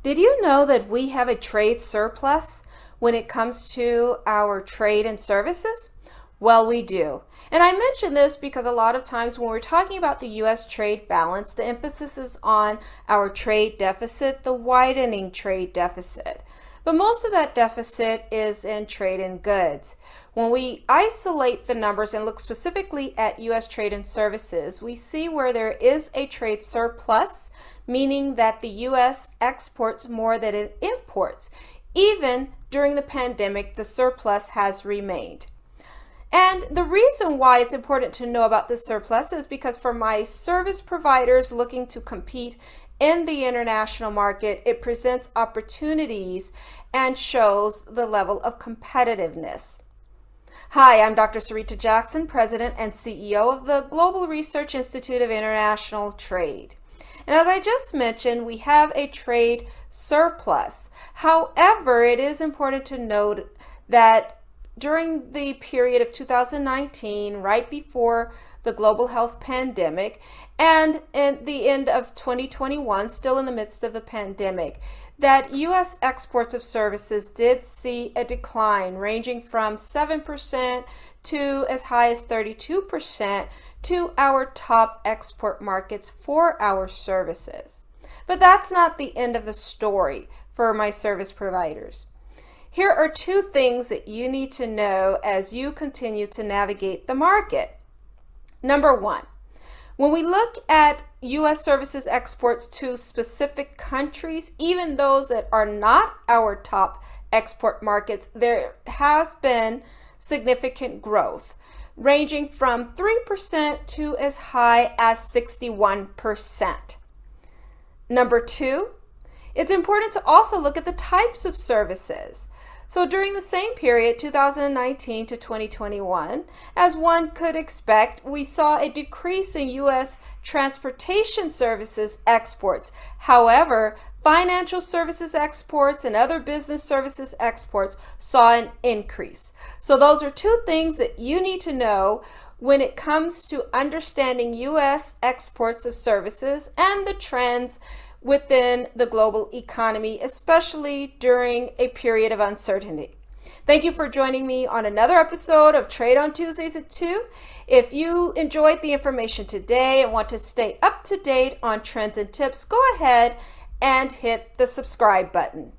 Did you know that we have a trade surplus when it comes to our trade and services? Well, we do. And I mention this because a lot of times when we're talking about the U.S. trade balance, the emphasis is on our trade deficit, the widening trade deficit. But most of that deficit is in trade and goods. When we isolate the numbers and look specifically at U.S. trade and services, we see where there is a trade surplus, meaning that the U.S. exports more than it imports. Even during the pandemic, the surplus has remained. And the reason why it's important to know about this surplus is because for my service providers looking to compete in the international market, it presents opportunities and shows the level of competitiveness. Hi, I'm Dr. Sarita Jackson, President and CEO of the Global Research Institute of International Trade. And as I just mentioned, we have a trade surplus. However, it is important to note that during the period of 2019, right before the global health pandemic, and in the end of 2021, still in the midst of the pandemic, that U.S. exports of services did see a decline ranging from 7% to as high as 32% to our top export markets for our services. But that's not the end of the story for my service providers. Here are two things that you need to know as you continue to navigate the market. Number one, when we look at U.S. services exports to specific countries, even those that are not our top export markets, there has been significant growth, ranging from 3% to as high as 61%. Number two, it's important to also look at the types of services. So during the same period, 2019 to 2021, as one could expect, we saw a decrease in U.S. transportation services exports. However, financial services exports and other business services exports saw an increase. So those are two things that you need to know when it comes to understanding U.S. exports of services and the trends within the global economy, especially during a period of uncertainty. Thank you for joining me on another episode of Trade on Tuesdays at 2. If you enjoyed the information today and want to stay up to date on trends and tips, go ahead and hit the subscribe button.